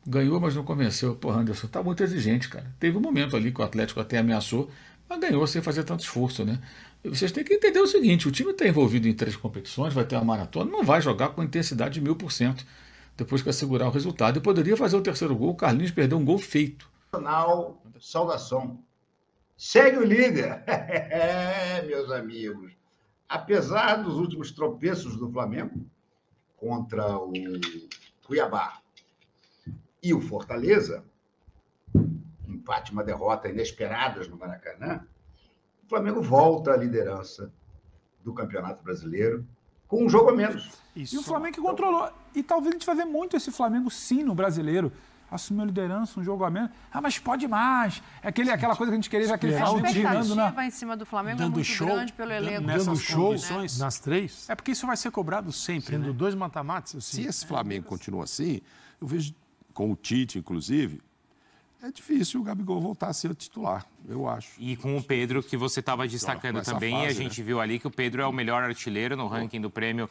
Ganhou, mas não convenceu. Porra, Anderson, tá muito exigente, cara. Teve um momento ali que o Atlético até ameaçou, mas ganhou sem fazer tanto esforço, né? E vocês têm que entender o seguinte: o time está envolvido em 3 competições, vai ter uma maratona, não vai jogar com intensidade de 1000% depois que assegurar o resultado. E poderia fazer o terceiro gol. O Carlinhos perdeu um gol feito. Saudação. Segue o líder. Meus amigos. Apesar dos últimos tropeços do Flamengo contra o Cuiabá e o Fortaleza, empate, uma derrota inesperadas no Maracanã, o Flamengo volta à liderança do Campeonato Brasileiro com um jogo a menos. Isso. E o Flamengo que controlou. E talvez a gente vai ver muito esse Flamengo sim no Brasileiro. Assumiu a liderança, um jogo a menos. Ah, mas pode mais. É aquela coisa que a gente queria, já aquele final de tirando, né? A em cima do Flamengo é muito grande pelo elenco. Dando show, né? Nas 3. É porque isso vai ser cobrado sempre, sendo né? 2 mata-matas. Assim. Se esse Flamengo continua assim, eu vejo, com o Tite, inclusive, é difícil o Gabigol voltar a ser o titular, eu acho. E com o Pedro, que você estava destacando também, fase, a gente viu ali que o Pedro é o melhor artilheiro no ranking do prêmio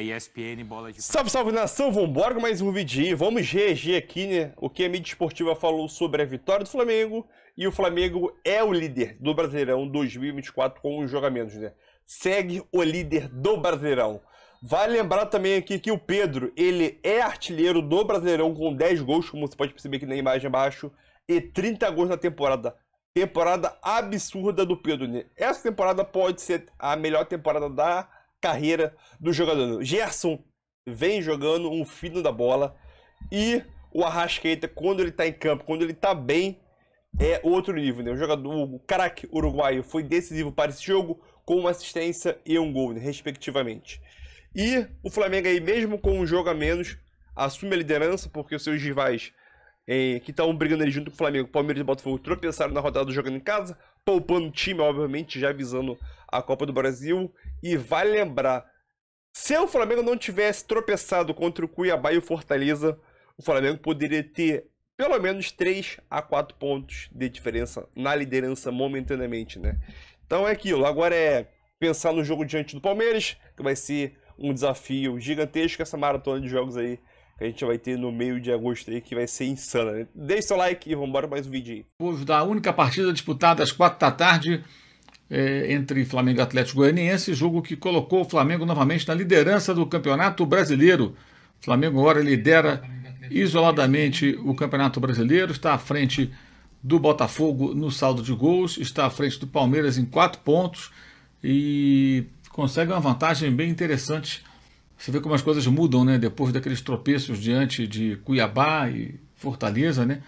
ESPN Bola de... Salve nação, vambora com mais um vídeo. Vamos reagir aqui, né? O que a mídia esportiva falou sobre a vitória do Flamengo. E o Flamengo é o líder do Brasileirão 2024 com os jogamentos, né? Segue o líder do Brasileirão. Vale lembrar também aqui que o Pedro, ele é artilheiro do Brasileirão com 10 gols, como você pode perceber aqui na imagem abaixo, e 30 gols na temporada. Temporada absurda do Pedro, né? Essa temporada pode ser a melhor temporada da carreira do jogador. Gerson vem jogando um fino da bola e o Arrascaeta, quando ele tá em campo, quando ele tá bem, é outro nível, né? O craque uruguaio foi decisivo para esse jogo com uma assistência e um gol, né? Respectivamente. E o Flamengo aí, mesmo com um jogo a menos, assume a liderança, porque os seus rivais que estavam brigando ali junto com o Flamengo, Palmeiras e Botafogo, tropeçaram na rodada jogando em casa, poupando o time, obviamente, já visando a Copa do Brasil. E vale lembrar, se o Flamengo não tivesse tropeçado contra o Cuiabá e o Fortaleza, o Flamengo poderia ter pelo menos 3 a 4 pontos de diferença na liderança momentaneamente, né? Então é aquilo, agora é pensar no jogo diante do Palmeiras, que vai ser um desafio gigantesco, essa maratona de jogos aí que a gente vai ter no meio de agosto aí, que vai ser insana, né? Deixe seu like e vamos embora mais um vídeo aí. Hoje da única partida disputada às 4 da tarde entre Flamengo e Atlético Goianiense, jogo que colocou o Flamengo novamente na liderança do Campeonato Brasileiro. O Flamengo agora lidera isoladamente o Campeonato Brasileiro, está à frente do Botafogo no saldo de gols, está à frente do Palmeiras em 4 pontos e consegue uma vantagem bem interessante. Você vê como as coisas mudam, né? Depois daqueles tropeços diante de Cuiabá e Fortaleza, né?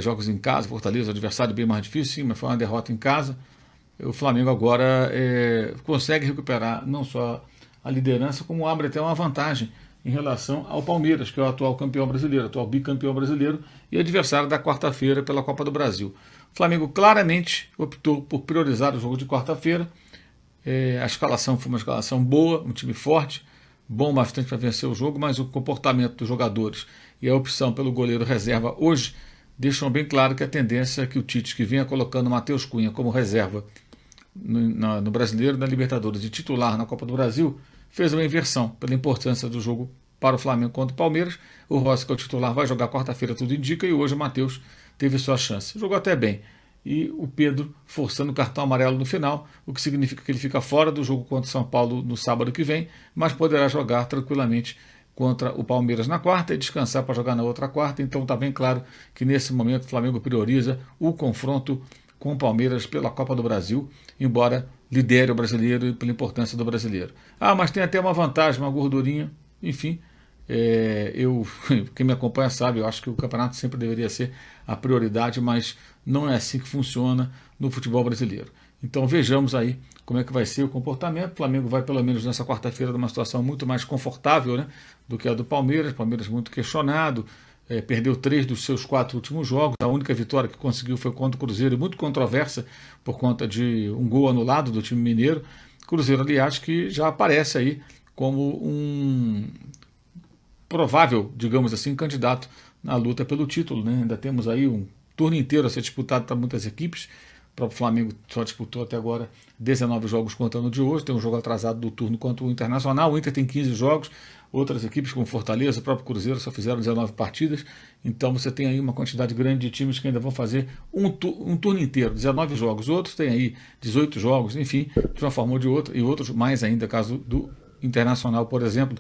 Jogos em casa, Fortaleza, adversário bem mais difícil, sim, mas foi uma derrota em casa. O Flamengo agora consegue recuperar não só a liderança, como abre até uma vantagem em relação ao Palmeiras, que é o atual campeão brasileiro, atual bicampeão brasileiro e adversário da quarta-feira pela Copa do Brasil. O Flamengo claramente optou por priorizar o jogo de quarta-feira. A escalação foi uma escalação boa, um time forte, bom bastante para vencer o jogo, mas o comportamento dos jogadores e a opção pelo goleiro reserva hoje deixam bem claro que a tendência é que o Tite, que vinha colocando o Matheus Cunha como reserva no Brasileiro, na Libertadores e titular na Copa do Brasil, fez uma inversão pela importância do jogo para o Flamengo contra o Palmeiras. O Rossi, que é o titular, vai jogar quarta-feira, tudo indica, e hoje o Matheus teve sua chance. Jogou até bem. E o Pedro forçando o cartão amarelo no final, o que significa que ele fica fora do jogo contra o São Paulo no sábado que vem, mas poderá jogar tranquilamente contra o Palmeiras na quarta e descansar para jogar na outra quarta. Então está bem claro que nesse momento o Flamengo prioriza o confronto com o Palmeiras pela Copa do Brasil, embora lidere o brasileiro e pela importância do brasileiro. Ah, mas tem até uma vantagem, uma gordurinha, enfim. Quem me acompanha sabe, eu acho que o campeonato sempre deveria ser a prioridade, mas não é assim que funciona no futebol brasileiro. Então vejamos aí como é que vai ser o comportamento. O Flamengo vai pelo menos nessa quarta-feira numa situação muito mais confortável, né, do que a do Palmeiras. Palmeiras muito questionado, perdeu 3 dos seus 4 últimos jogos. A única vitória que conseguiu foi contra o Cruzeiro, muito controversa por conta de um gol anulado do time mineiro. Cruzeiro, aliás, que já aparece aí como um provável, digamos assim, candidato na luta pelo título, né? Ainda temos aí um turno inteiro a ser disputado para muitas equipes. O próprio Flamengo só disputou até agora 19 jogos contando de hoje, tem um jogo atrasado do turno contra o Internacional. O Inter tem 15 jogos, outras equipes como Fortaleza, o próprio Cruzeiro só fizeram 19 partidas, então você tem aí uma quantidade grande de times que ainda vão fazer um turno inteiro, 19 jogos, outros têm aí 18 jogos, enfim, de uma forma ou de outra, e outros mais ainda, caso do Internacional, por exemplo,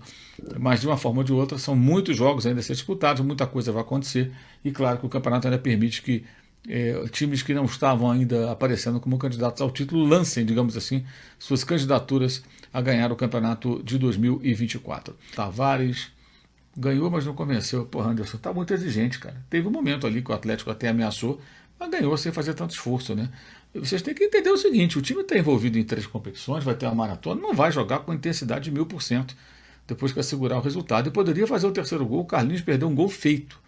mas de uma forma ou de outra são muitos jogos ainda a ser disputados, muita coisa vai acontecer, e claro que o campeonato ainda permite que times que não estavam ainda aparecendo como candidatos ao título lancem, digamos assim, suas candidaturas a ganhar o campeonato de 2024. Tavares ganhou, mas não convenceu. Porra, Anderson, tá muito exigente, cara. Teve um momento ali que o Atlético até ameaçou, mas ganhou sem fazer tanto esforço, né? E vocês têm que entender o seguinte, o time está envolvido em 3 competições, vai ter uma maratona, não vai jogar com intensidade de 1000%, depois que assegurar o resultado. E poderia fazer o terceiro gol, o Carlinhos perdeu um gol feito.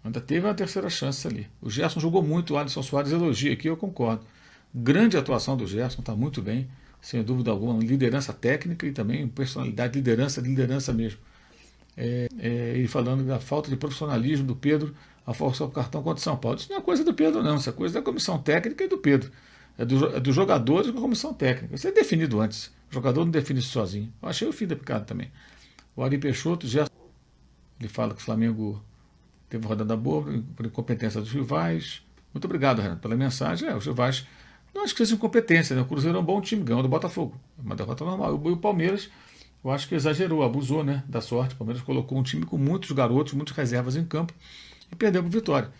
Ainda teve uma terceira chance ali. O Gerson jogou muito, o Alisson Soares elogia aqui, eu concordo. Grande atuação do Gerson, está muito bem, sem dúvida alguma. Liderança técnica e também personalidade, liderança mesmo. E falando da falta de profissionalismo do Pedro, a força do cartão contra o São Paulo. Isso não é coisa do Pedro, não. Isso é coisa da comissão técnica e do Pedro. É dos jogadores com a comissão técnica. Isso é definido antes. O jogador não define isso sozinho. Eu achei o fim da picada também. O Ari Peixoto, Gerson, ele fala que o Flamengo teve uma rodada boa por incompetência dos rivais. Muito obrigado, Renato, pela mensagem. Os rivais não acho que seja incompetência, né? O Cruzeiro é um bom time, ganhou do Botafogo. Uma derrota normal. E o Palmeiras, eu acho que exagerou, abusou, né, da sorte. O Palmeiras colocou um time com muitos garotos, muitas reservas em campo e perdeu por Vitória.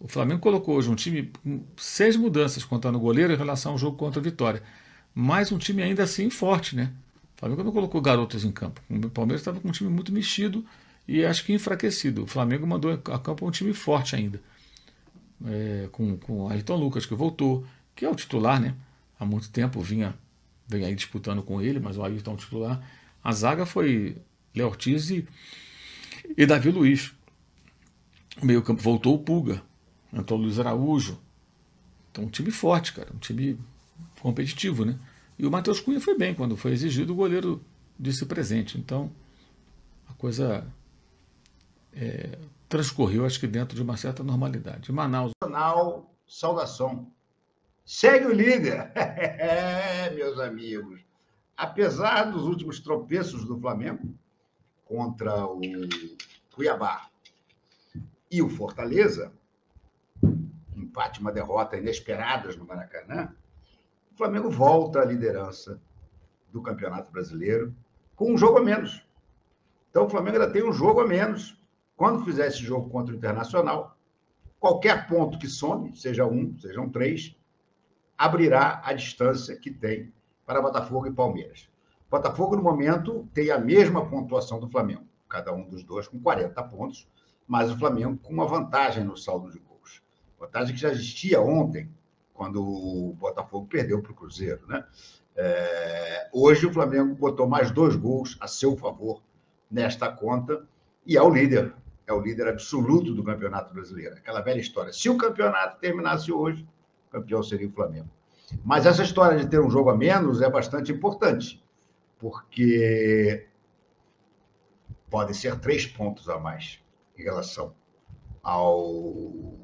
O Flamengo colocou hoje um time com 6 mudanças, contando o goleiro, em relação ao jogo contra a Vitória. Mas um time ainda assim forte, né? O Flamengo não colocou garotos em campo. O Palmeiras estava com um time muito mexido e acho que enfraquecido. O Flamengo mandou a campo um time forte ainda. Com o Ayrton Lucas, que voltou, que é o titular, né? Há muito tempo vem aí disputando com ele, mas o Ayrton é o titular. A zaga foi Léo Ortiz e Davi Luiz. O meio campo voltou o Pulga, entrou o Luiz Araújo. Então um time forte, cara, um time competitivo, né? E o Matheus Cunha foi bem, quando foi exigido o goleiro disse presente. Então a coisa transcorreu, acho que dentro de uma certa normalidade. Manaus. Saudação. Segue o líder. Meus amigos. Apesar dos últimos tropeços do Flamengo contra o Cuiabá e o Fortaleza, empate, uma derrota inesperadas no Maracanã, o Flamengo volta à liderança do Campeonato Brasileiro com um jogo a menos. Então o Flamengo ainda tem um jogo a menos. Quando fizer esse jogo contra o Internacional, qualquer ponto que some, seja 1, sejam 3, abrirá a distância que tem para Botafogo e Palmeiras. Botafogo, no momento, tem a mesma pontuação do Flamengo, cada um dos dois com 40 pontos, mas o Flamengo com uma vantagem no saldo de gols. Vantagem que já existia ontem, quando o Botafogo perdeu para o Cruzeiro, né? Hoje o Flamengo botou mais 2 gols a seu favor nesta conta e é o líder absoluto do Campeonato Brasileiro. Aquela velha história. Se o campeonato terminasse hoje, o campeão seria o Flamengo. Mas essa história de ter um jogo a menos é bastante importante, porque podem ser 3 pontos a mais em relação ao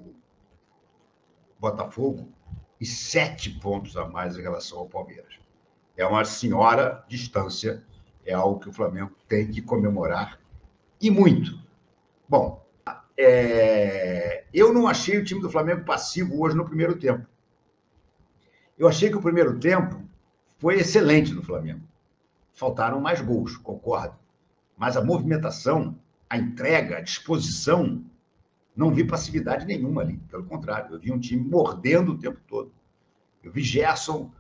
Botafogo e 7 pontos a mais em relação ao Palmeiras. É uma senhora distância, é algo que o Flamengo tem que comemorar, e muito. Bom, eu não achei o time do Flamengo passivo hoje no primeiro tempo. Eu achei que o primeiro tempo foi excelente do Flamengo. Faltaram mais gols, concordo. Mas a movimentação, a entrega, a disposição, não vi passividade nenhuma ali. Pelo contrário, eu vi um time mordendo o tempo todo. Eu vi Gerson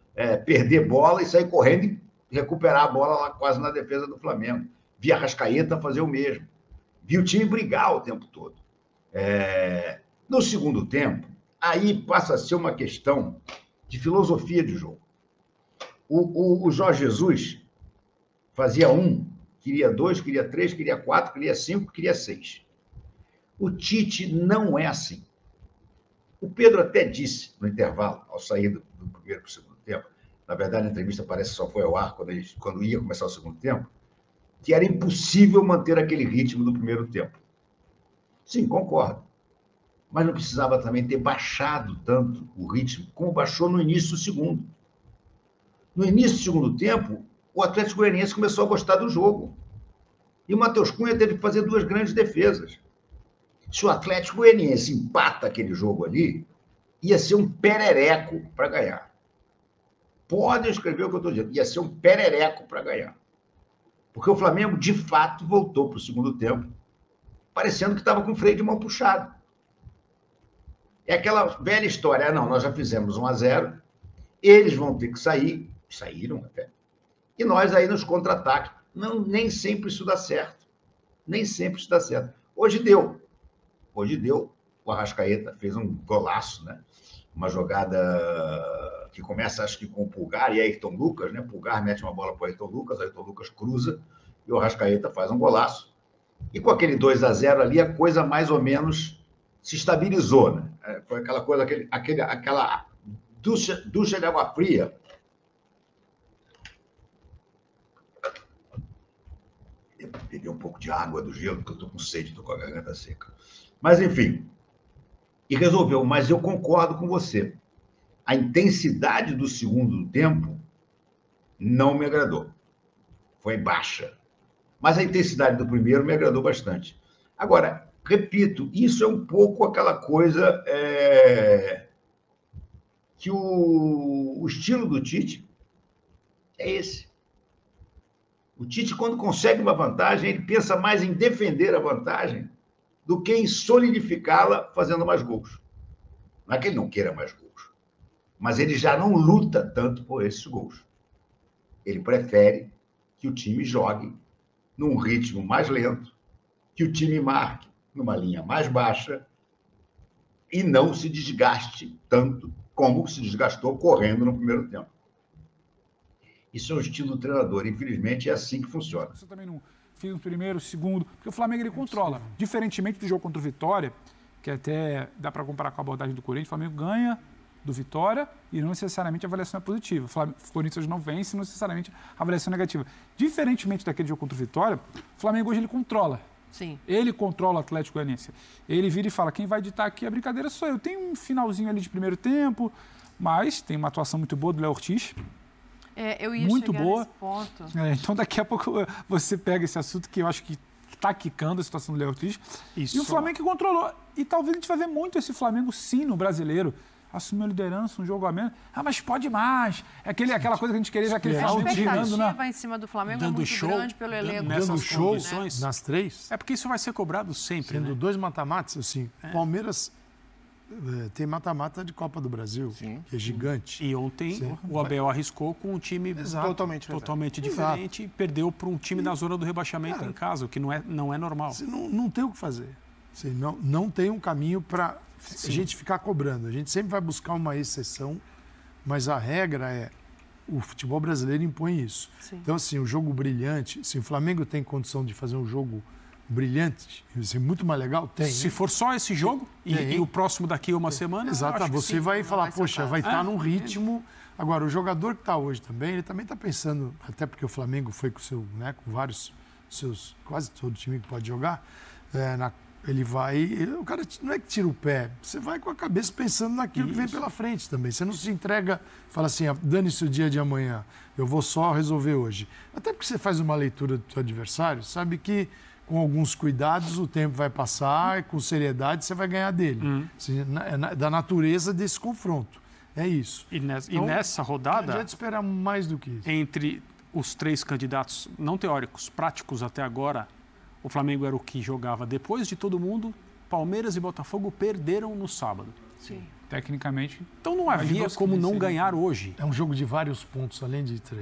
perder bola e sair correndo e recuperar a bola lá quase na defesa do Flamengo. Vi a Arrascaeta fazer o mesmo. Vi o time brigar o tempo todo. No segundo tempo, aí passa a ser uma questão de filosofia de jogo. O Jorge Jesus fazia 1, queria 2, queria 3, queria 4, queria 5, queria 6. O Tite não é assim. O Pedro até disse no intervalo, ao sair do primeiro para o segundo tempo, na verdade a entrevista parece que só foi ao ar quando ia começar o segundo tempo, que era impossível manter aquele ritmo do primeiro tempo. Sim, concordo. Mas não precisava também ter baixado tanto o ritmo como baixou no início do segundo. No início do segundo tempo, o Atlético Goianiense começou a gostar do jogo. E o Matheus Cunha teve que fazer 2 grandes defesas. Se o Atlético Goianiense empata aquele jogo ali, ia ser um perereco para ganhar. Podem escrever o que eu estou dizendo. Ia ser um perereco para ganhar. Porque o Flamengo, de fato, voltou para o segundo tempo, parecendo que estava com o freio de mão puxado. É aquela velha história. Não, nós já fizemos 1-0, eles vão ter que sair, saíram até, e nós aí nos contra-ataques. Não, nem sempre isso dá certo. Nem sempre isso dá certo. Hoje deu. O Arrascaeta fez um golaço, né? Uma jogada que começa, acho que com o Pulgar e Ayrton Lucas, né? Pulgar mete uma bola para o Ayrton Lucas cruza e o Arrascaeta faz um golaço. E com aquele 2-0 ali, a coisa mais ou menos se estabilizou, né? Foi aquela coisa, aquela ducha de água fria. Eu bebi um pouco de água do gelo, porque eu estou com sede, estou com a garganta seca. Mas, enfim, e resolveu. Mas eu concordo com você. A intensidade do segundo tempo não me agradou. Foi baixa. Mas a intensidade do primeiro me agradou bastante. Agora, repito, isso é um pouco aquela coisa que o estilo do Tite é esse. O Tite, quando consegue uma vantagem, ele pensa mais em defender a vantagem do que em solidificá-la fazendo mais gols. Não é que ele não queira mais gols, mas ele já não luta tanto por esses gols. Ele prefere que o time jogue num ritmo mais lento, que o time marque numa linha mais baixa e não se desgaste tanto como se desgastou correndo no primeiro tempo. Isso é o estilo do treinador. Infelizmente, é assim que funciona. Você também não fez o primeiro, o segundo, porque o Flamengo ele controla. Diferentemente do jogo contra o Vitória, que até dá para comparar com a abordagem do Corinthians, o Flamengo ganha do Vitória e não necessariamente a avaliação é positiva. O Corinthians não vence, não necessariamente a avaliação é negativa. Diferentemente daquele jogo contra o Vitória, o Flamengo hoje ele controla. Sim. Ele controla o Atlético Goianiense. Ele vira e fala, quem vai ditar aqui a brincadeira sou eu. Tem um finalzinho ali de primeiro tempo, mas tem uma atuação muito boa do Léo Ortiz. Eu ia muito chegar boa. nesse ponto. Então daqui a pouco você pega esse assunto que eu acho que está quicando a situação do Léo Ortiz. Isso. E o Flamengo que controlou. E talvez a gente vai ver muito esse Flamengo sim no brasileiro. Assumiu a liderança, um jogo a menos. Mas pode mais. Aquela coisa que a gente queria, já aquele Flamengo girando na... em cima do Flamengo é muito grande pelo elenco. Dando show, né? Nas 3. É porque isso vai ser cobrado sempre, Tendo né? 2 mata-matas, assim. Palmeiras tem mata-mata de Copa do Brasil, que é gigante. E ontem o Abel arriscou com um time totalmente diferente e perdeu para um time da zona do rebaixamento em casa, o que não é normal. Você não tem o que fazer. Você não tem um caminho para a gente ficar cobrando. A gente sempre vai buscar uma exceção, mas a regra é o futebol brasileiro impõe isso. Sim. Então, assim, o jogo brilhante, se o Flamengo tem condição de fazer um jogo brilhante, isso é muito mais legal, tem. Se for só esse jogo e o próximo daqui a uma semana... Exato, você vai falar, poxa, vai estar num ritmo... Agora, o jogador que está hoje também, ele também está pensando, até porque o Flamengo foi com com vários seus, quase todo time que pode jogar, ele vai... O cara não é que tira o pé, você vai com a cabeça pensando naquilo que vem pela frente também. Você não se entrega, fala assim, dane-se o dia de amanhã, eu vou só resolver hoje. Até porque você faz uma leitura do seu adversário, sabe que com alguns cuidados o tempo vai passar e com seriedade você vai ganhar dele. É da natureza desse confronto. É isso. E nessa rodada... Não adianta esperar mais do que isso. Entre os 3 candidatos não teóricos, práticos até agora, o Flamengo era o que jogava depois de todo mundo. Palmeiras e Botafogo perderam no sábado. Sim. Tecnicamente. Então não havia como não ganhar hoje. É um jogo de vários pontos, além de 3.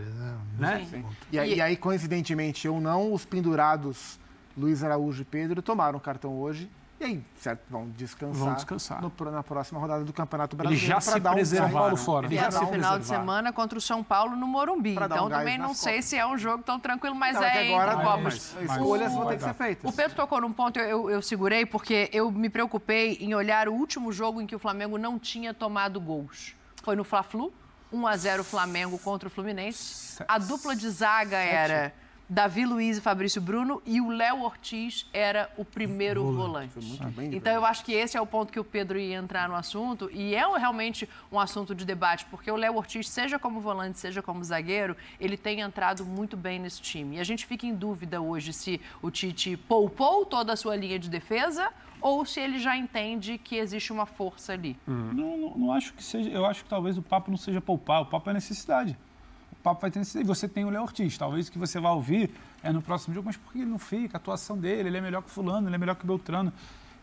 Né? E aí, coincidentemente ou não, os pendurados Luiz Araújo e Pedro tomaram cartão hoje. E aí, certo, vão descansar. Na próxima rodada do Campeonato Brasileiro. Eles já se preservaram fora. E no final de semana contra o São Paulo no Morumbi. Então também não sei se é um jogo tão tranquilo, mas agora entre Copas. Escolhas vão ter que ser feitas. O Pedro tocou num ponto, eu segurei, porque eu me preocupei em olhar o último jogo em que o Flamengo não tinha tomado gols. Foi no Fla-Flu, 1-0 Flamengo contra o Fluminense. A dupla de zaga era Davi Luiz e Fabrício Bruno, e o Léo Ortiz era o primeiro volante. Foi muito bem, então, eu acho que esse é o ponto que o Pedro ia entrar no assunto, e é realmente um assunto de debate, porque o Léo Ortiz, seja como volante, seja como zagueiro, ele tem entrado muito bem nesse time. E a gente fica em dúvida hoje se o Tite poupou toda a sua linha de defesa ou se ele já entende que existe uma força ali. Não acho que seja. Eu acho que talvez o papo não seja poupar, o papo é necessidade. O papo vai ter necessidade. E você tem o Léo Ortiz. Talvez o que você vai ouvir é no próximo jogo, mas por que ele não fica? A atuação dele, ele é melhor que fulano, ele é melhor que Beltrano.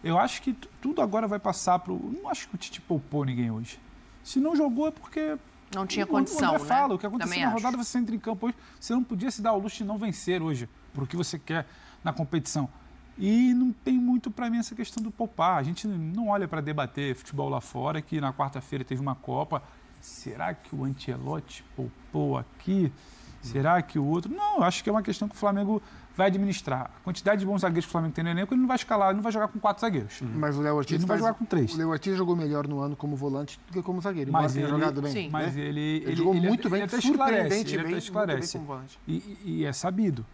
Eu acho que tudo agora vai passar para o... Não acho que o Tite poupou ninguém hoje. Se não jogou é porque... Não tinha condição, o André né? fala, o que aconteceu na rodada, você entra em campo hoje, você não podia se dar ao luxo de não vencer hoje, por que você quer na competição. E não tem muito para mim essa questão do poupar. A gente não olha para debater futebol lá fora, que na quarta-feira teve uma Copa. Será que o Ancelotti poupou aqui? Será que o outro... Não, eu acho que é uma questão que o Flamengo vai administrar. A quantidade de bons zagueiros que o Flamengo tem no elenco, ele não vai escalar, ele não vai jogar com 4 zagueiros. Mas o Léo Ortiz ele não vai jogar com 3. O Léo Ortiz jogou melhor no ano como volante do que como zagueiro. Mas ele jogado bem. Sim. Mas ele jogou muito bem, surpreendentemente bem esclarece. Como volante. E é sabido.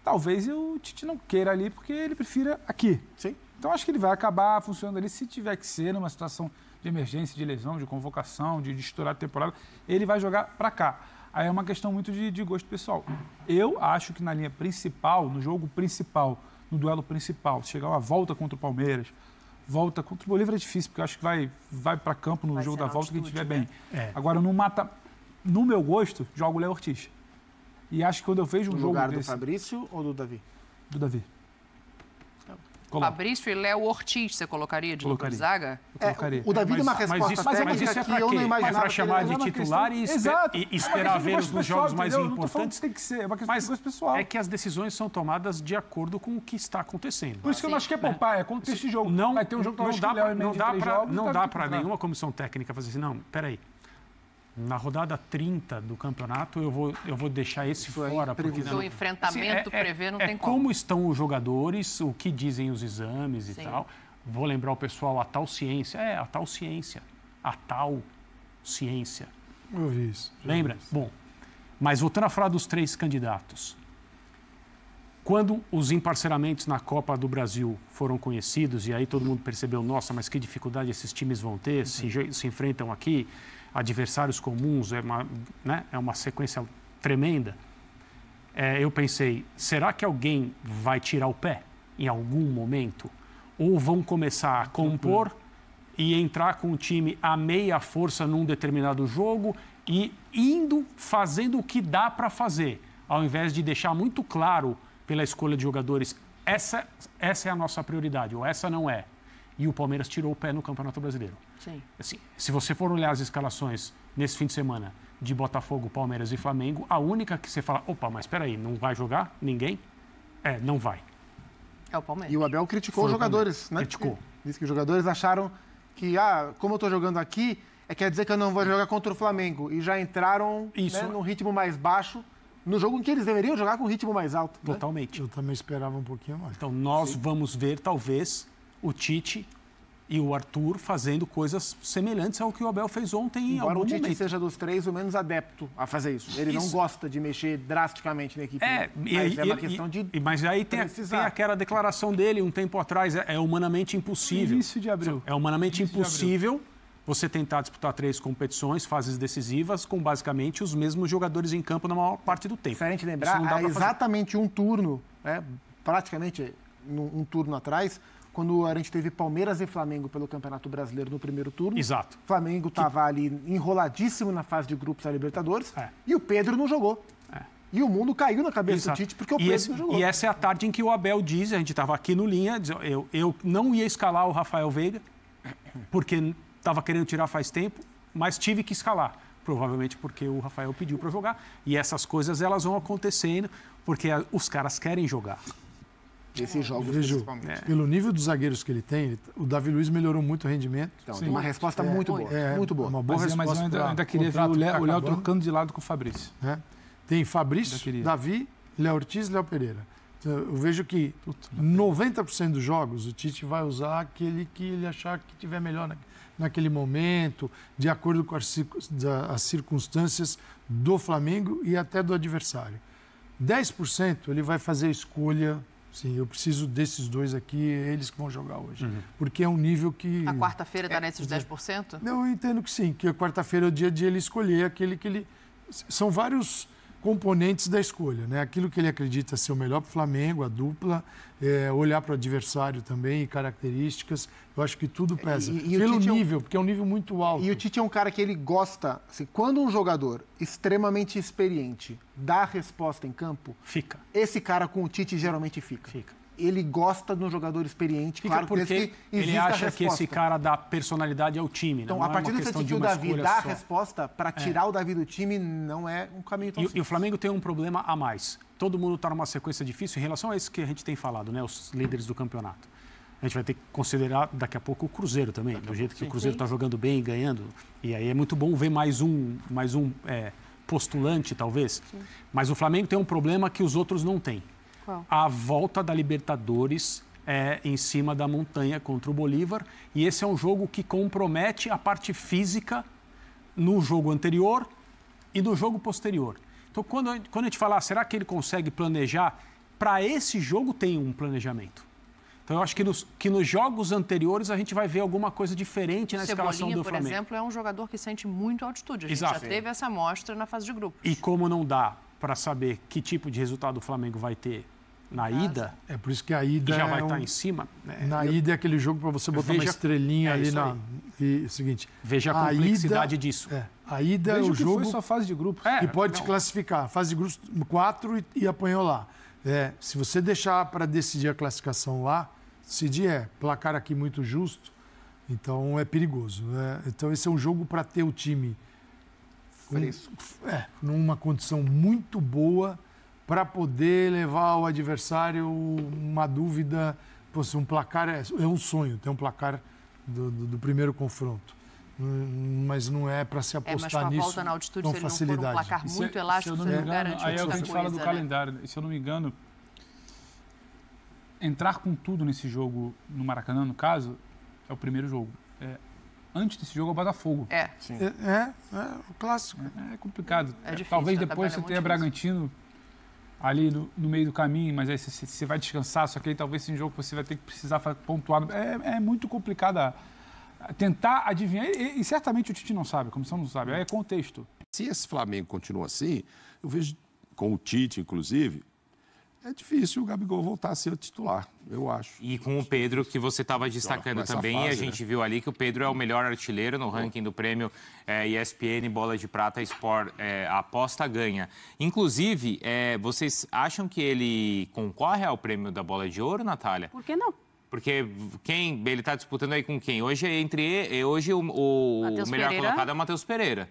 Talvez o Tite não queira ali, porque ele prefira aqui. Sim. Então, acho que ele vai acabar funcionando ali, se tiver que ser numa situação de emergência, de lesão, de convocação, de estourar a temporada, ele vai jogar para cá. Aí é uma questão muito de gosto pessoal. Eu acho que na linha principal, no jogo principal, no duelo principal, se chegar uma volta contra o Palmeiras, volta contra o Bolívar é difícil, porque eu acho que vai para campo no jogo da volta quem estiver bem. Agora, no meu gosto, joga o Léo Ortiz. E acho que quando eu vejo um jogo lugar desse... do Fabrício ou do Davi? Do Davi. Fabrício e Léo Ortiz, você colocaria de dupla de zaga? O Davi deu uma resposta técnica que eu não imaginava. Para chamar de titular e esperar ver os jogos mais importantes. Tem que ser, é uma questão de gosto pessoal. É que as decisões são tomadas de acordo com o que está acontecendo. Por isso que eu não acho que é poupar, é contexto de jogo. Não, vai ter um jogo não dá para nenhuma comissão técnica fazer assim, não, peraí. Na rodada 30 do campeonato, eu vou deixar esse fora. Porque o enfrentamento prevê, não tem como. Como estão os jogadores, o que dizem os exames e tal. Vou lembrar o pessoal, a tal ciência. A tal ciência. Eu vi isso. Lembra? Bom, mas voltando a falar dos 3 candidatos. Quando os emparceramentos na Copa do Brasil foram conhecidos, e aí todo mundo percebeu, nossa, mas que dificuldade esses times vão ter, se enfrentam aqui, adversários comuns, é uma sequência tremenda. Eu pensei, será que alguém vai tirar o pé em algum momento? Ou vão começar a compor e entrar com o time a meia força num determinado jogo e fazendo o que dá para fazer, ao invés de deixar muito claro pela escolha de jogadores, essa é a nossa prioridade, ou essa não é. E o Palmeiras tirou o pé no Campeonato Brasileiro. Sim. Assim, se você for olhar as escalações nesse fim de semana de Botafogo, Palmeiras e Flamengo, a única que você fala, opa, mas espera aí, não vai jogar ninguém? Não vai. É o Palmeiras. E o Abel criticou os jogadores, né? Criticou. Disse que os jogadores acharam que, como eu estou jogando aqui, quer dizer que eu não vou jogar contra o Flamengo. E já entraram num ritmo mais baixo, no jogo em que eles deveriam jogar com um ritmo mais alto. Totalmente. Eu também esperava um pouquinho mais. Então, nós vamos ver, talvez, o Tite e o Arthur fazendo coisas semelhantes ao que o Abel fez ontem em algum momento. Embora o Tite seja dos 3 o menos adepto a fazer isso. Ele não gosta de mexer drasticamente na equipe. Mas é uma questão de mas aí tem aquela declaração dele um tempo atrás, é humanamente impossível. Início de abril. É humanamente impossível você tentar disputar 3 competições, fases decisivas, com basicamente os mesmos jogadores em campo na maior parte do tempo. Diferente lembrar, há exatamente um turno, praticamente um turno atrás, quando a gente teve Palmeiras e Flamengo pelo Campeonato Brasileiro no primeiro turno. Exato. O Flamengo estava ali enroladíssimo na fase de grupos da Libertadores e o Pedro não jogou. E o mundo caiu na cabeça do Tite porque o Pedro não jogou. E essa é a tarde em que o Abel diz, a gente estava aqui no Linha, eu não ia escalar o Rafael Veiga, porque estava querendo tirar faz tempo, mas tive que escalar. Provavelmente porque o Rafael pediu para jogar. E essas coisas elas vão acontecendo porque os caras querem jogar. Esses jogos, principalmente. Pelo nível dos zagueiros que ele tem, o Davi Luiz melhorou muito o rendimento. Então, uma resposta muito boa. Muito boa. Uma boa resposta. Mas eu ainda queria ver o Léo trocando de lado com o Fabrício. Tem Fabrício, Davi, Léo Ortiz e Léo Pereira. Então, eu vejo que 90% dos jogos o Tite vai usar aquele que ele achar que tiver melhor naquele momento, de acordo com as circunstâncias do Flamengo e até do adversário. 10% ele vai fazer a escolha. Sim, eu preciso desses dois aqui, eles que vão jogar hoje. Porque é um nível que... A quarta-feira está nesses 10%? Não, eu entendo que sim, que a quarta-feira é o dia de ele escolher aquele que ele... São vários componentes da escolha, né? Aquilo que ele acredita ser o melhor para o Flamengo, a dupla, olhar para o adversário também e características. Eu acho que tudo pesa. Pelo nível, porque é um nível muito alto. E o Tite é um cara que ele gosta... Assim, quando um jogador extremamente experiente dá a resposta em campo... Fica. Esse cara com o Tite geralmente fica. Ele gosta de um jogador experiente, fica claro, porque ele acha que esse cara dá personalidade ao time. Então, não a partir do momento que o Davi dá a só. Resposta, para tirar o Davi do time, não é um caminho tão simples. E o Flamengo tem um problema a mais. Todo mundo está numa sequência difícil em relação a isso que a gente tem falado, né? Os líderes do campeonato. A gente vai ter que considerar daqui a pouco o Cruzeiro também, do jeito que o Cruzeiro está jogando bem e ganhando. E aí é muito bom ver mais um postulante, talvez. Sim. Mas o Flamengo tem um problema que os outros não têm. Qual? A volta da Libertadores em cima da montanha contra o Bolívar. E esse é um jogo que compromete a parte física no jogo anterior e no jogo posterior. Então, quando a gente fala, será que ele consegue planejar? Para esse jogo tem um planejamento. Então, eu acho que nos jogos anteriores a gente vai ver alguma coisa diferente na escalação do Flamengo. Por exemplo, é um jogador que sente muito altitude. A gente Exato. já teve essa amostra na fase de grupos. E como não dá para saber que tipo de resultado o Flamengo vai ter na ida... É por isso que a ida já vai estar em cima. Na ida é aquele jogo para você botar uma estrelinha ali na... E, seguinte, veja a complexidade disso. A ida é o jogo... foi só fase de grupos. E pode te classificar. Fase de grupos 4 e apanhou lá. Se você deixar para decidir a classificação lá, decidir placar aqui muito justo, então é perigoso. Né? Então esse é um jogo para ter o time numa condição muito boa para poder levar ao adversário uma dúvida. Um placar é um sonho, ter um placar do primeiro confronto. Mas não é para se apostar mas com a nisso volta na altitude, com se ele não facilidade. for um placar muito elástico, você não garante aí é o que a gente fala do né? calendário. Se eu não me engano, entrar com tudo nesse jogo no Maracanã, no caso, é o primeiro jogo. Antes desse jogo é o Botafogo. Sim. O clássico. É complicado. É difícil, talvez depois você tenha Bragantino ali no meio do caminho, mas aí você vai descansar, só que aí talvez seja um jogo que você vai ter que precisar pontuar. É muito complicado tentar adivinhar, e certamente o Tite não sabe, a comissão não sabe, aí é contexto. Se esse Flamengo continua assim, eu vejo, com o Tite, inclusive, é difícil o Gabigol voltar a ser o titular, eu acho. E com o Pedro, que você estava destacando também, fase, a gente viu ali que o Pedro é o melhor artilheiro no ranking do prêmio ESPN Bola de Prata Sport, a aposta ganha. Inclusive, vocês acham que ele concorre ao prêmio da Bola de Ouro, Natália? Por que não? Porque ele está disputando aí com quem? Hoje o melhor colocado é o Matheus Pereira.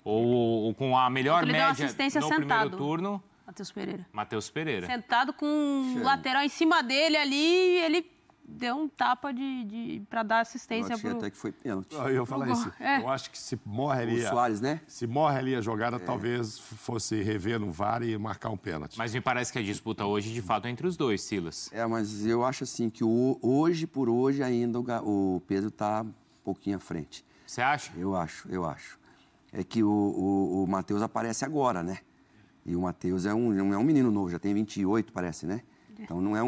Ou com a melhor média no primeiro turno... Matheus Pereira. Sentado com o lateral em cima dele ali, ele deu um tapa para dar assistência. Eu achei até que foi pênalti. Eu ia falar isso. Eu acho que se morre ali... O Soares, né? Se morre ali a jogada, talvez fosse rever no VAR e marcar um pênalti. Mas me parece que a disputa hoje, de fato, é entre os dois, Silas. Mas eu acho assim que hoje por hoje ainda o Pedro está um pouquinho à frente. Você acha? Eu acho. É que o Matheus aparece agora, né? E o Matheus não é um menino novo, já tem 28, parece, né? Então não é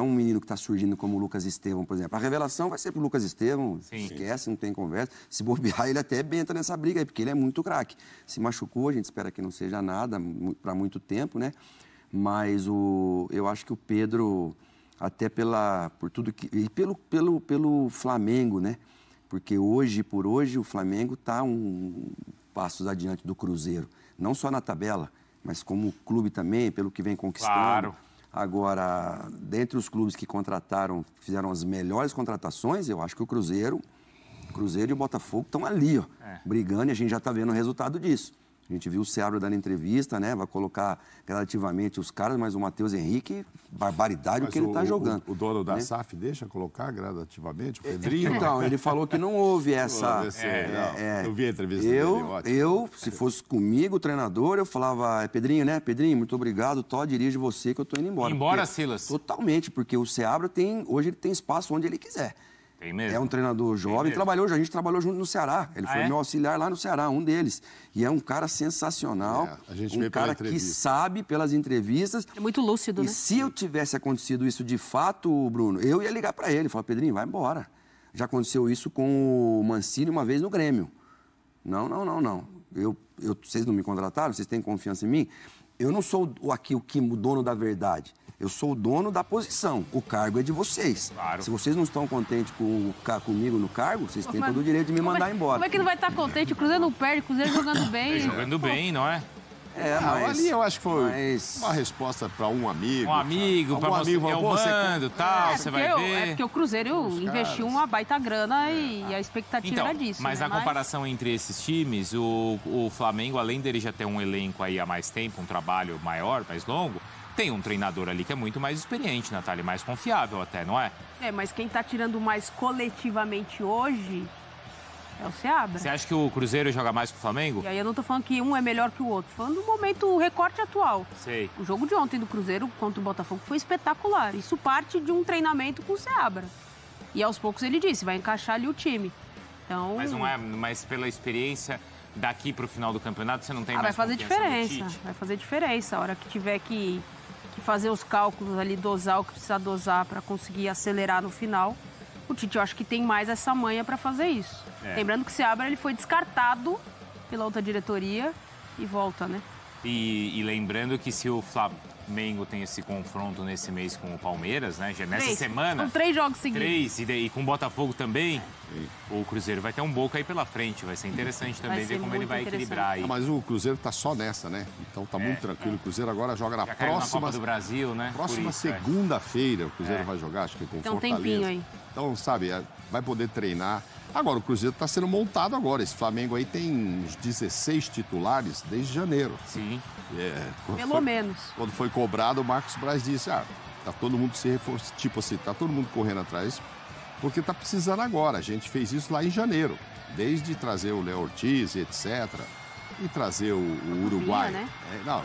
um menino que está surgindo como o Lucas Estevão, por exemplo. A revelação vai ser pro Lucas Estevão, esquece, não tem conversa. Se bobear, ele até entra nessa briga aí, porque ele é muito craque. Se machucou, a gente espera que não seja nada para muito tempo, né? Mas eu acho que o Pedro, até por tudo que... E pelo Flamengo, né? Porque hoje por hoje o Flamengo está passos adiante do Cruzeiro. Não só na tabela, mas como clube também, pelo que vem conquistando. Claro. Agora, dentre os clubes que fizeram as melhores contratações, eu acho que o Cruzeiro e o Botafogo estão ali, brigando, e a gente já está vendo o resultado disso. A gente viu o Seabra dando entrevista, né? Vai colocar gradativamente os caras, mas o Matheus Henrique, barbaridade o que ele está jogando. O dono da SAF deixa colocar gradativamente, o Pedrinho? Então, ele falou que não houve essa... Eu vi a entrevista dele, se fosse comigo, o treinador, eu falava, Pedrinho, né? Pedrinho, muito obrigado, dirige você que eu estou indo embora. Embora, Silas? Totalmente, porque o Seabra hoje ele tem espaço onde ele quiser. Tem mesmo. É um treinador jovem, a gente trabalhou junto no Ceará. Ele foi meu auxiliar lá no Ceará, um deles. E é um cara sensacional, um cara que sabe pelas entrevistas. É muito lúcido, né? E se eu tivesse acontecido isso de fato, Bruno, eu ia ligar para ele, falar, Pedrinho, vai embora. Já aconteceu isso com o Mancini uma vez no Grêmio. Não. Vocês não me contrataram? Vocês têm confiança em mim? Eu não sou aqui o dono da verdade. Eu sou o dono da posição. O cargo é de vocês. Claro. Se vocês não estão contentes comigo no cargo, vocês têm todo o direito de me mandar embora. Como é que não vai estar contente? O Cruzeiro não perde, o Cruzeiro jogando bem. Jogando bem, não é? Ali eu acho que foi uma resposta para um amigo. Um amigo, para mostrar que eu mando, tal, você vai ver. É porque o Cruzeiro investiu uma baita grana e a expectativa era disso. Mas na comparação entre esses times, o Flamengo, além dele já ter um elenco aí há mais tempo, um trabalho maior, mais longo, tem um treinador ali que é muito mais experiente, Natália, mais confiável até, não é? Mas quem está tirando mais coletivamente hoje é o Seabra. Você acha que o Cruzeiro joga mais que o Flamengo? E aí eu não tô falando que um é melhor que o outro, falando do momento, o recorte atual. Sei. O jogo de ontem do Cruzeiro contra o Botafogo foi espetacular. Isso parte de um treinamento com o Seabra. E aos poucos ele disse, vai encaixar ali o time. Então... Mas pela experiência... Daqui para o final do campeonato, você não tem mais confiança no Tite? Vai fazer diferença. A hora que tiver que fazer os cálculos ali, dosar o que precisa dosar para conseguir acelerar no final, o Tite, eu acho que tem mais essa manha para fazer isso. Lembrando que o Seabra ele foi descartado pela outra diretoria e volta, né? E lembrando que se o Flamengo tem esse confronto nesse mês com o Palmeiras, né? Já nessa semana... São 3 jogos seguidos. E com o Botafogo também, o Cruzeiro vai ter um Boca aí pela frente. Vai ser interessante também ver como ele vai equilibrar aí. Mas o Cruzeiro tá só nessa, né? Então tá muito tranquilo. O Cruzeiro agora joga na próxima... Copa do Brasil, né? Próxima segunda-feira o Cruzeiro vai jogar, acho que com Fortaleza. Tem um tempinho aí. Então, sabe, vai poder treinar. Agora, o Cruzeiro está sendo montado agora. Esse Flamengo aí tem uns 16 titulares desde janeiro. Sim. Pelo menos. Quando foi cobrado, o Marcos Braz disse, tá todo mundo se reforçando, tipo assim, tá todo mundo correndo atrás, porque tá precisando agora. A gente fez isso lá em janeiro, desde trazer o Léo Ortiz, etc., e trazer o Uruguai. Né?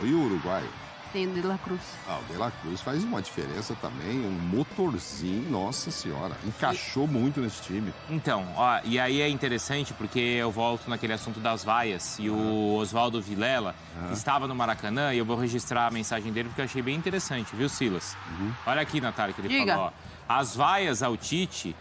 E o Uruguai? Tem o De La Cruz. O De La Cruz faz uma diferença também, um motorzinho, nossa senhora, encaixou muito nesse time. Então, e aí é interessante porque eu volto naquele assunto das vaias e o Oswaldo Vilela, que estava no Maracanã, e eu vou registrar a mensagem dele porque eu achei bem interessante, viu, Silas? Olha aqui, Natália, que ele falou, as vaias ao Tite...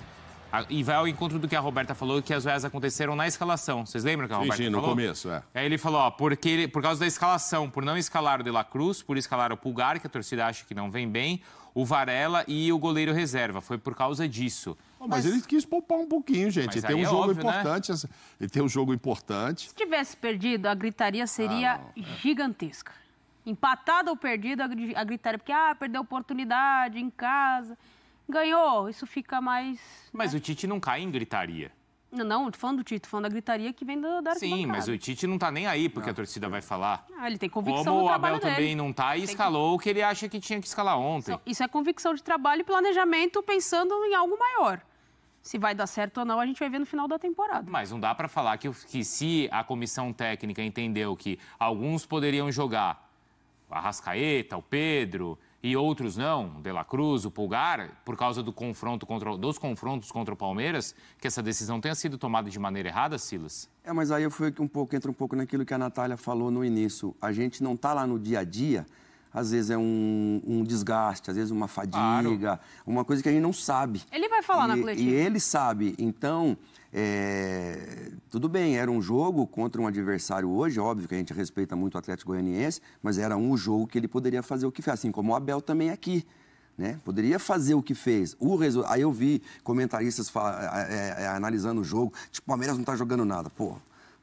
E vai ao encontro do que a Roberta falou, que as vaias aconteceram na escalação. Vocês lembram que a Roberta falou? No começo, Aí ele falou, por causa da escalação, por não escalar o De La Cruz, por escalar o Pulgar, que a torcida acha que não vem bem, o Varela e o goleiro reserva. Foi por causa disso. Mas ele quis poupar um pouquinho, gente. Ele tem um jogo importante. Né? Ele tem um jogo importante. Se tivesse perdido, a gritaria seria gigantesca. Empatada ou perdida, a gritaria, porque perdeu a oportunidade em casa... Ganhou, isso fica mais... Mas o Tite não cai em gritaria. Não, tô falando do Tite, tô falando da gritaria que vem da arquibancada. Sim, mas o Tite não tá nem aí porque a torcida vai falar. Ele tem convicção do trabalho dele. Como o Abel também não tá e escalou o que ele acha que tinha que escalar ontem. Isso é convicção de trabalho e planejamento pensando em algo maior. Se vai dar certo ou não, a gente vai ver no final da temporada. Mas não dá para falar que se a comissão técnica entendeu que alguns poderiam jogar, o Arrascaeta, o Pedro... E outros não, De La Cruz, o Pulgar, por causa dos confrontos contra o Palmeiras, que essa decisão tenha sido tomada de maneira errada, Silas? Mas aí entra um pouco naquilo que a Natália falou no início. A gente não está lá no dia a dia, às vezes é um desgaste, às vezes uma fadiga, uma coisa que a gente não sabe. Ele vai falar na coletiva. E ele sabe, então... tudo bem, era um jogo contra um adversário hoje, óbvio que a gente respeita muito o Atlético Goianiense, mas era um jogo que ele poderia fazer o que fez, assim como o Abel também aqui, né? Poderia fazer o que fez. Aí eu vi comentaristas analisando o jogo, tipo, o Palmeiras não tá jogando nada. Pô,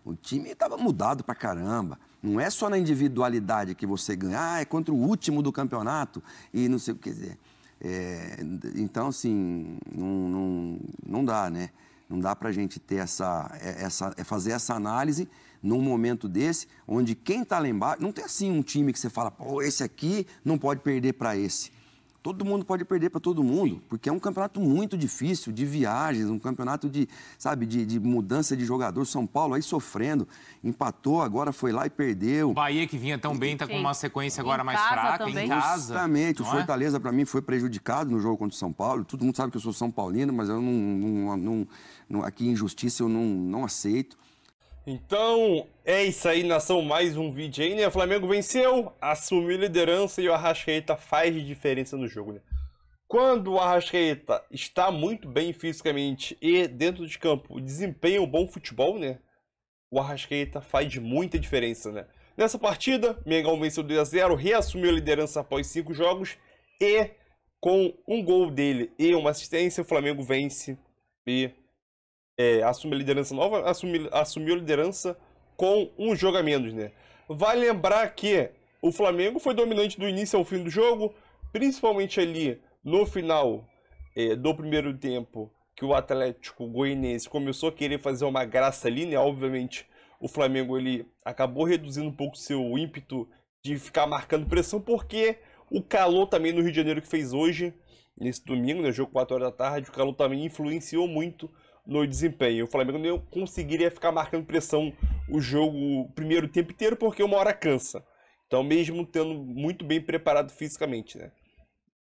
o time estava mudado pra caramba. Não é só na individualidade que você ganha, é contra o último do campeonato e não sei o que dizer. Então, assim, não dá, né? Não dá para a gente ter fazer essa análise num momento desse, onde quem está lá embaixo... Não tem assim um time que você fala, esse aqui não pode perder para esse. Todo mundo pode perder para todo mundo, porque é um campeonato muito difícil, de viagens, um campeonato de, sabe, de mudança de jogador. São Paulo aí sofrendo, empatou, agora foi lá e perdeu. O Bahia, que vinha tão bem, está com uma sequência agora mais fraca, também. em casa. Exatamente, o Fortaleza, para mim, foi prejudicado no jogo contra o São Paulo. Todo mundo sabe que eu sou São Paulino, mas eu aqui injustiça eu não aceito. Então, é isso aí, nação, mais um vídeo aí, né? O Flamengo venceu, assumiu a liderança e o Arrascaeta faz diferença no jogo, né? Quando o Arrascaeta está muito bem fisicamente e dentro de campo desempenha um bom futebol, né? O Arrascaeta faz muita diferença, né? Nessa partida, Mengão venceu 2-0, reassumiu a liderança após 5 jogos e com um gol dele e uma assistência, o Flamengo vence e assume a liderança nova, assumiu a liderança com um jogo a menos, né? Vale lembrar que o Flamengo foi dominante do início ao fim do jogo, principalmente ali no final do primeiro tempo, que o Atlético Goianiense começou a querer fazer uma graça ali, né? Obviamente, o Flamengo ele acabou reduzindo um pouco seu ímpeto de ficar marcando pressão, porque o calor também no Rio de Janeiro que fez hoje, nesse domingo, né? Jogo 4 horas da tarde, o calor também influenciou muito no desempenho. O Flamengo não conseguiria ficar marcando pressão o primeiro tempo inteiro, porque uma hora cansa. Então, mesmo tendo muito bem preparado fisicamente, né?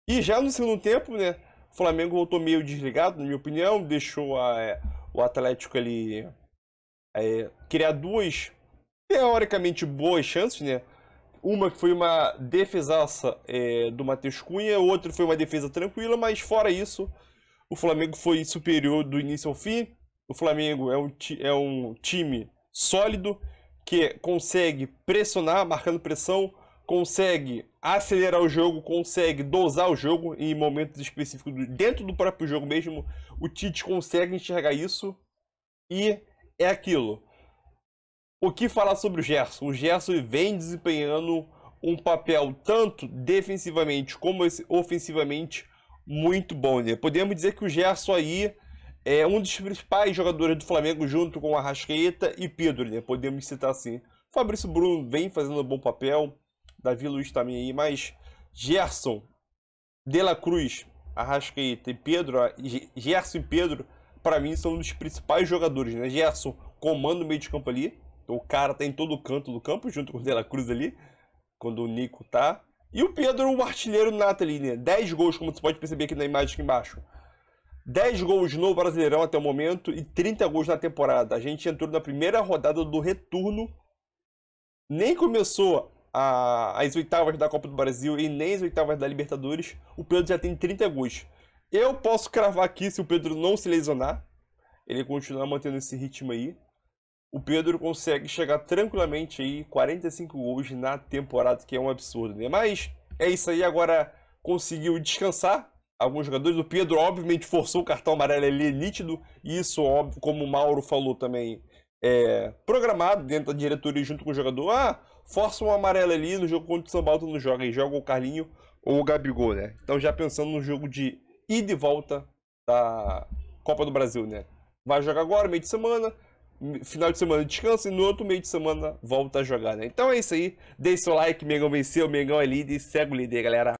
E já no segundo tempo, né, o Flamengo voltou meio desligado, na minha opinião, deixou o Atlético ali criar 2 teoricamente boas chances, né? Uma que foi uma defesaça do Matheus Cunha, outra foi uma defesa tranquila, mas fora isso, o Flamengo foi superior do início ao fim. O Flamengo é um time sólido, que consegue pressionar, marcando pressão, consegue acelerar o jogo, consegue dosar o jogo em momentos específicos dentro do próprio jogo mesmo. O Tite consegue enxergar isso e é aquilo. O que falar sobre o Gerson? O Gerson vem desempenhando um papel tanto defensivamente como ofensivamente muito bom, né? Podemos dizer que o Gerson aí é um dos principais jogadores do Flamengo, junto com o Arrascaeta e Pedro, né? Podemos citar assim. Fabrício Bruno vem fazendo um bom papel, Davi Luiz também aí, mas Gerson, De La Cruz, Arrascaeta e Pedro, Gerson e Pedro, para mim são um dos principais jogadores, né? Gerson comanda o meio de campo ali, o cara tá em todo o canto do campo, junto com o De La Cruz ali, quando o Nico tá. E o Pedro, o artilheiro nato ali, né? 10 gols, como você pode perceber aqui na imagem aqui embaixo. 10 gols no Brasileirão até o momento e 30 gols na temporada. A gente entrou na primeira rodada do retorno. Nem começou as oitavas da Copa do Brasil e nem as oitavas da Libertadores. O Pedro já tem 30 gols. Eu posso cravar aqui, se o Pedro não se lesionar, ele continuar mantendo esse ritmo aí, o Pedro consegue chegar tranquilamente aí 45 gols na temporada, que é um absurdo, né? Mas é isso aí, agora conseguiu descansar alguns jogadores. O Pedro, obviamente, forçou o cartão amarelo ali, nítido, e isso, óbvio, como o Mauro falou também, programado dentro da diretoria junto com o jogador. Força um amarelo ali no jogo contra o São Paulo, tu não joga, e joga o Carlinho ou o Gabigol, né? Então já pensando no jogo de ida e volta da Copa do Brasil, né? Vai jogar agora, meio de semana, final de semana descansa, e no outro meio de semana volta a jogar, né? Então é isso aí, deixe seu like, Mengão venceu, Mengão é líder e segue o líder, galera.